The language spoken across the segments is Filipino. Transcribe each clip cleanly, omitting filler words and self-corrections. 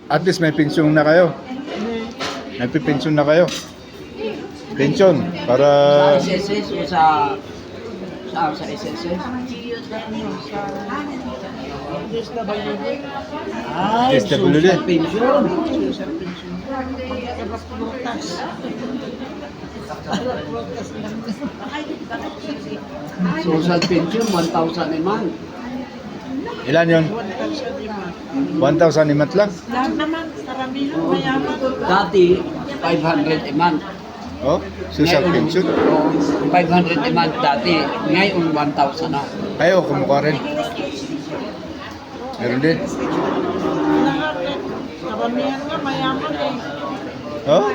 At least may pensyon na kayo. Nagpipensyon na kayo. Pensyon para Sa SSS o sa SSS? Ay, SWD. social pension. Social pension, 1,000 a month. ilan yun? 1,000 imat lang. Lahat naman, karamihan, mayaman. Dati, 500 a month. Oh, social pension. 500 a month dati. Ngayon, 1,000 na. Kayo, kumukha rin. Meron din. Lahat eh. Karamihan nga, mayaman eh. Oh?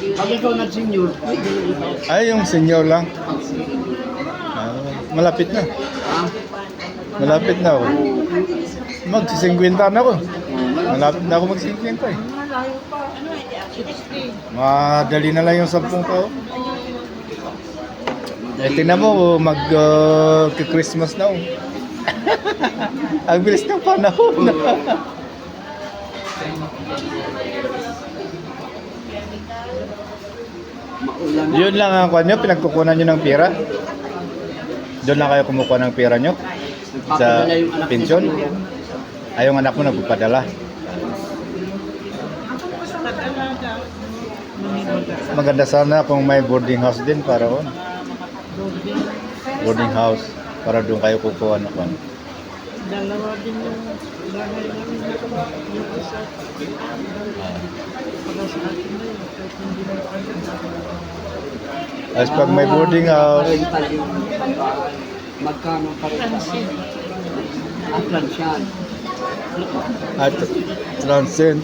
Pag ikaw nag-senior, pwede ikaw. Ay, yung senior lang. Ah, malapit na. Ha? Malapit na ako. Mag-50 na ako. Malapit na ako mag-50 eh. Malayo pa. Ano eh, 60. Madali na lang yung 10 taon. Eh, tingnan mo, mag-Christmas na. Ang bilis ng panahon. Maulan na. Yun lang ang kwan nyo, pinagkukunan nyo ng pera. Doon lang kayo kumukuha ng pera nyo. Sa Nagpapadala yung anak pensyon. niya. Ay, yung anak mo nagpapadala. Nag-alaga. Maganda sana kung may boarding house din para on. Boarding house para doon kayo kukuha ng kwan. Dalawa din yung bahay namin. Yung isa. Para sa akin na yun. Kahit hindi mo As pag may boarding house, Parental yung bahay. Magkano pa rin? At lansyan. at transcend.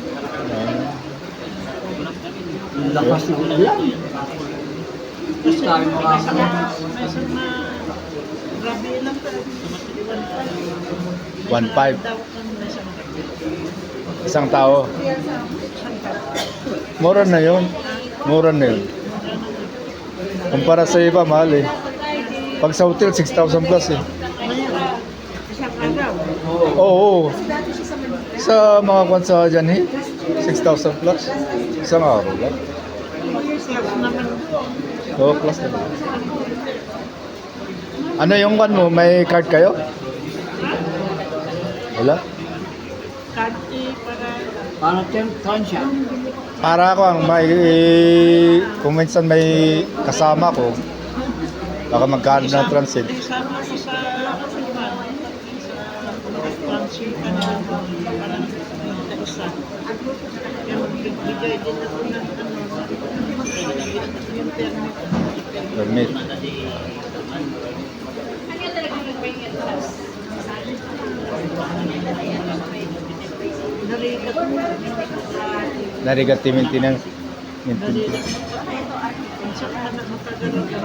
Ang lakas ng ulan. Gusto tayo makakalabas. may isang na grabe lang tayo. 1.5. Daw kang isang Isang tao. Mura na yun. Mura na yun. Kumpara sa iba, mahal eh. Pag sa hotel, 6,000 plus eh. isang araw. Oo. Sa mga kwan sa dyan eh, 6,000 plus. Isang araw lang. Plus naman. Oo, plus na. Ano yung kwan mo? May card kayo? Wala? Kati para Para transyan. Para ako ang may, kung minsan may kasama ko, baka magkano ng transit. isama ko sa transit ka na para isa. Yung bigay din ako ng yung permit. Permit. Narigat mo. Narigati maintenance. Narigat. Kung saka na makagalaw ka.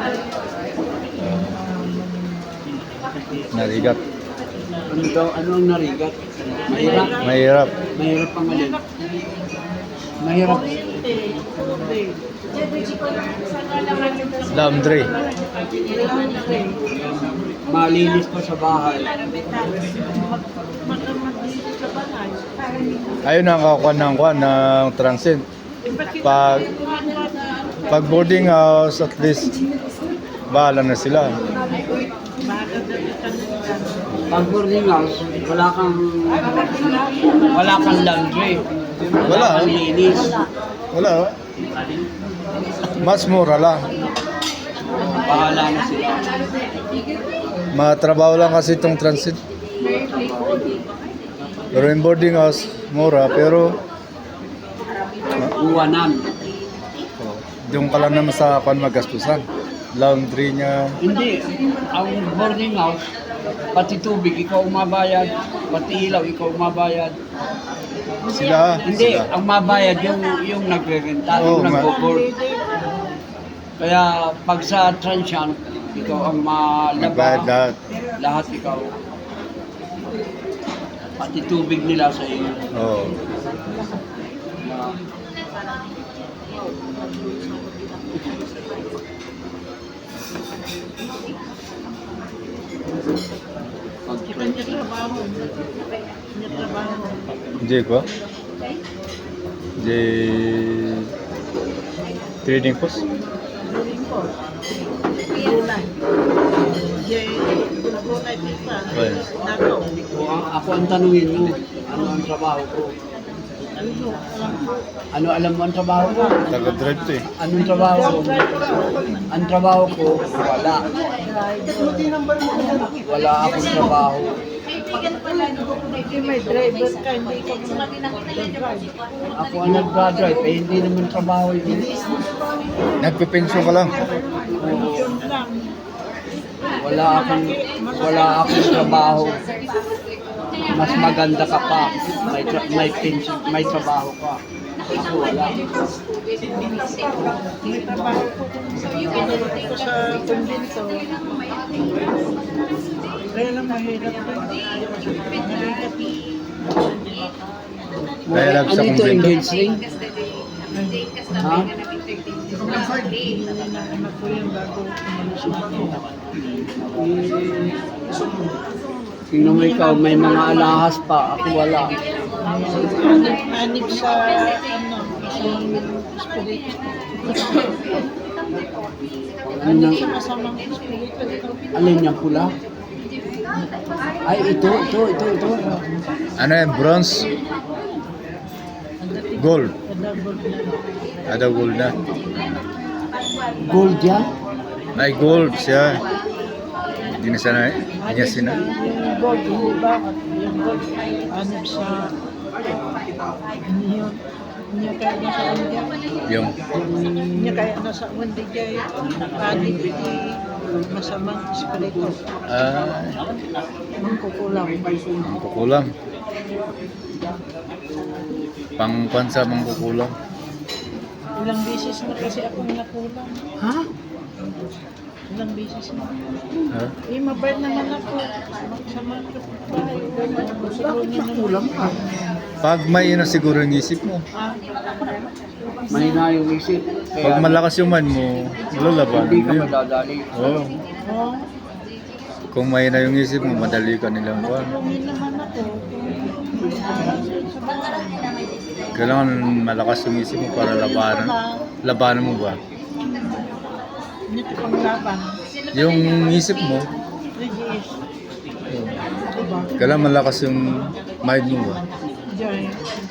Narigat. Ano daw, ano ang narigat? Mahirap. Mahirap. Mahirap ang alin. Mahirap. Laundry. Malinis pa sa bahay. Ayun ang kakuan ng kwan ng transit. Pag boarding house, at least bahala na sila. Pag boarding house, wala kang laundry. Wala. kang linis. Wala. Mas mura lang. Bahala na sila. Matrabaho lang kasi itong transit. Pero yung boarding house, mura. Pero Buwanan. doon ka lang naman sa kwan magastusan. Laundry niya. Hindi. Ang boarding house, pati tubig, ikaw umabayad. Pati ilaw, ikaw umabayad. Sila. Hindi, Sila. ang mabayad yung nagre-renta, Oo, yung nag-board. Kaya pag sa transyan, ikaw ang Magbayad malaba. lahat. Lahat ikaw. Pati tubig nila sa iyo. Oo. Kanya trabaho. Kanya trabaho. J ko? J... Trading post? Galing po. Gulay. Jay, gulay pipa. Well. Nako. Ako ang tanungin mo, ano ang trabaho ko? Ano mo? Alam ko. Ano alam mo ang trabaho ko? Taga-drive to eh. Anong trabaho ko? Ang trabaho ko, wala. Wala akong trabaho. Hindi may driver ka, hindi ka mag-drive. Ako ang nag-drive, eh hindi naman trabaho yun. Nagpipensyon ka lang. Yun lang. Wala akong trabaho. Mas maganda ka pa. May pension, may trabaho ka. Ako wala. May trabaho ko ko sa kumbento. Kaya lang mahirap Kaya lang Ano sa ito, kumbento. engaged ring? Ha? anak ko yung bago umalis ako. Tingnan mo ikaw, may mga alahas pa. Ako wala. Anip sa espiritu. Ano, Sa masamang espiritu. alin yung pula? Ay, ito. Ano yan? Bronze? Gold. Ada gold na. Gold yan? Ay, gold siya. Hindi na siya na. Hindi niya sina. Yung gold, hindi ba? Yung gold, anip sa niya kaya nasa India. Yung Niya kaya nasa India. Anip di masamang espiritu. Mangkukulang. kukulang. Pangpansa mong kukulang. Ilang beses na kasi akong nakulang. Ha? Ilang beses na. Ha? Eh, mabait naman ako. Sa mga kapitbahay. Gusto Kulang ka. Pag may ino siguro yung isip mo. Mahina yung isip. Pag malakas yung mind mo, lalaban. Hindi ka madadali. Oo. Oh, Kung may na yung isip mo, madali ka nilang buwan. tulungin naman ako. Sa bahay. Kailangan malakas yung isip mo para labanan. Labanan mo ba? Nito pang laban. Yung isip mo, Regis. Diba? kailangan malakas yung mind mo ba? Joy.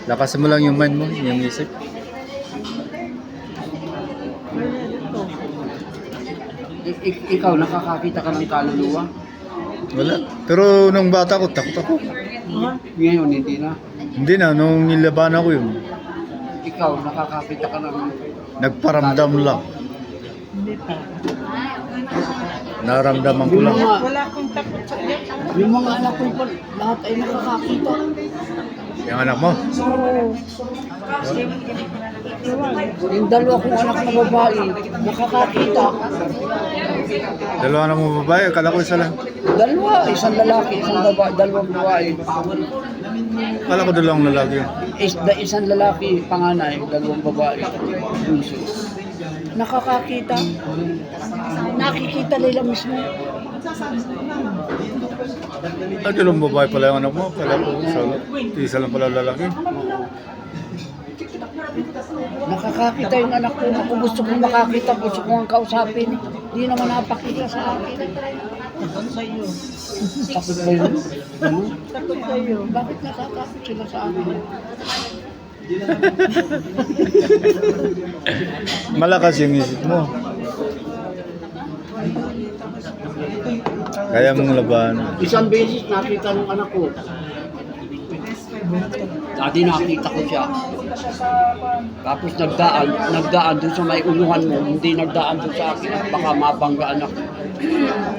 Lakasan mo lang yung mind mo, yung isip. Wala dito. Ikaw, nakakakita ka ng kaluluwa? Wala. Pero nung bata ko, takot ako. Ha? Ngayon, hindi na. Hindi na, nung nilabanan ko yun, Ikaw, nakakakita ka ng... nagparamdam lang. Hindi pa. Naramdaman ko lang. Wala akong takot sa iyo. Yung mga anak ko pa, lahat ay nakakakita. Yung anak mo, Yung dalawa kong anak na babae, nakakakita. dalawa na mo babae, akala ko isa lang. Dalawa, isang lalaki, isang babae, dalawang babae. Akala ko dalawang lalaki yun. Isang lalaki, panganay, dalawang babae. Bunso. Nakakakita. Nakikita nila mismo. At dalawang babae pala yung anak mo, akala ko isa lang pala lalaki. Nakakakita yung anak ko. Ako gusto kong makakita, gusto kong kausapin. Hindi naman napakita sa akin. Takot sa iyo. Takot ba yun? Ano? Takot sa iyo. Bakit nakakakit sila sa akin? Malakas yung isip mo. Kaya mong labanan. Isang beses nakita ng anak ko. Dati nakita ko siya. Tapos nagdaan doon sa may uluhan mo. Hindi nagdaan doon sa akin. Baka mabanggaan ako.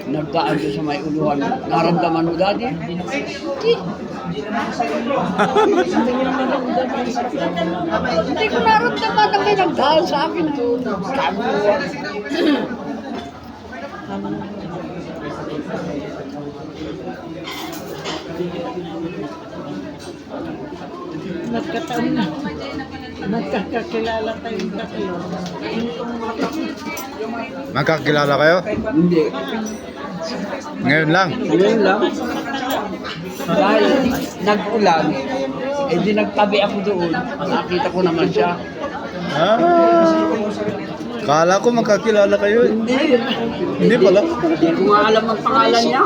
Nagdaan doon sa may uluhan mo. Naramdaman mo, Daddy? Hindi ko naramdaman na may nagdaan sa akin. Kaguwa. Nagkataon na. Nagkakakilala tayong tatlo. Magkakilala kayo? Hindi. Ngayon lang. Ngayon lang. Dahil nag-ulan, Eh di nagtabi ako doon. Nakita ko naman siya. Ah, kala ko magkakilala kayo. Hindi pala. Hindi ko nga alam ang pangalan niya.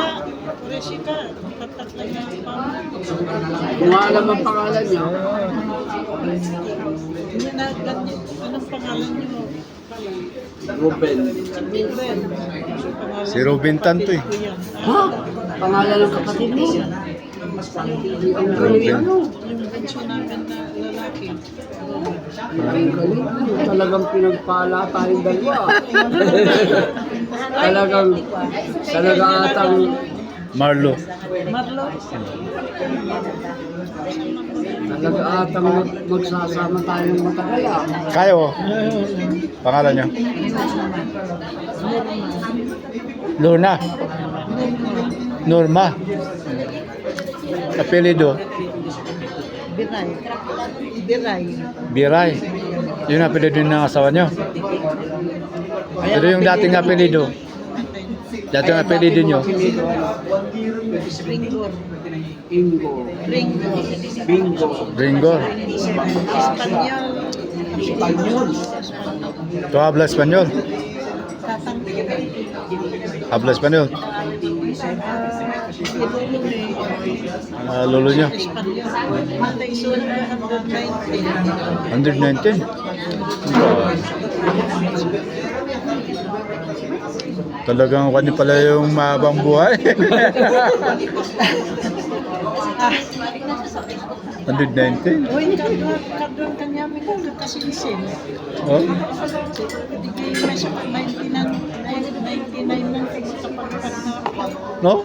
Resika, tatatay na pa. Hindi ko nga alam ang pangalan niya. Hindi na, ganyan. Anong pangalan niyo? Ruben. Ruben. Si Robin Tanto eh. Ha? Pangalan ng kapatid mo? Ang galing ano? Yung bunso namin na lalaki. Ang galing. Talagang pinagpala tayong dalawa. Talagang atang Marlo. Marlo. talaga atang magsasama tayong matagal ah. Kayo. Pangalan niyo? Luna. Norma. Apelido. Biray. Biray. Biray. Yun ang apelido ng asawa niyo. Pero yung dating apelido. Dating apelido niyo. Ringor. Ingo. Ringor. Bingo. Ringo. Espanyol. Espanyol. Tu habla español. Tatang. Habla español. Lolo niyo. Espanyol. Matay soon 119. 119. Talagang kanya pala yung mahabang buhay. 119. Uy, kadron kanya may kakasinsin. Oh. Hindi may sa 99 man sa pagkakataon. No?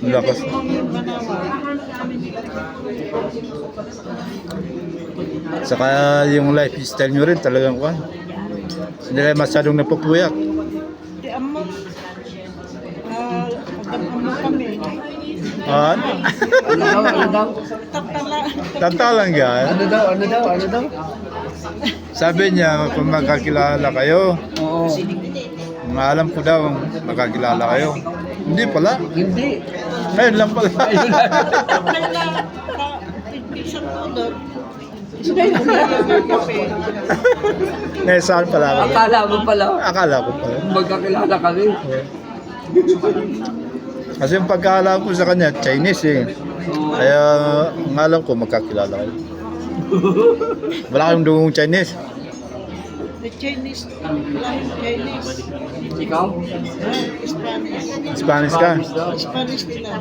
Lakas. Saka yung lifestyle nyo rin talagang kuhan. Hindi kayo masyadong napupuyat. Di amo. Pagkakamo kami. Ah, Ano daw? Tatala. tatalang yan. Ano daw? Sabi niya kung magkakilala kayo. Oo. Alam ko daw magkakilala kayo. Hindi pala. Hindi. Ngayon lang pala. Isang tulog. Ngayon saan pala ako? Akala mo pala. Akala ko pala. Magkakilala kami. Kasi yung pagkaalam ko sa kanya, Chinese eh. Kaya ang alam ko magkakilala kayo. Wala kayong dugong Chinese. The Chinese. Chinese. Ikaw? Spanish. Spanish ka? Spanish nila.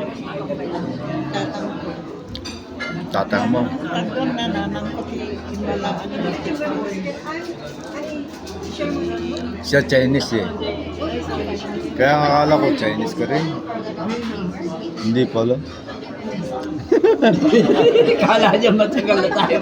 Tatang mo. Tagon na nanangkot imbalaan nila. Siya Chinese eh. Kaya ang akala ko Chinese ka rin. Hindi pala. Kala niya matagal na tayo.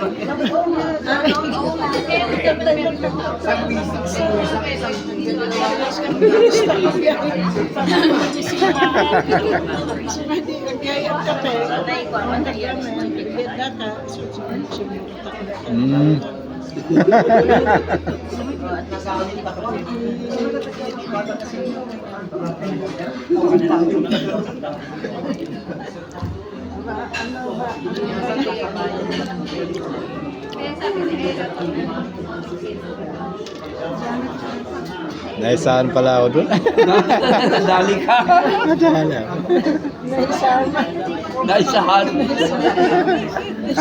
Mm. Naisahan pala ako doon. Dali ka. Nadala. Naisahan.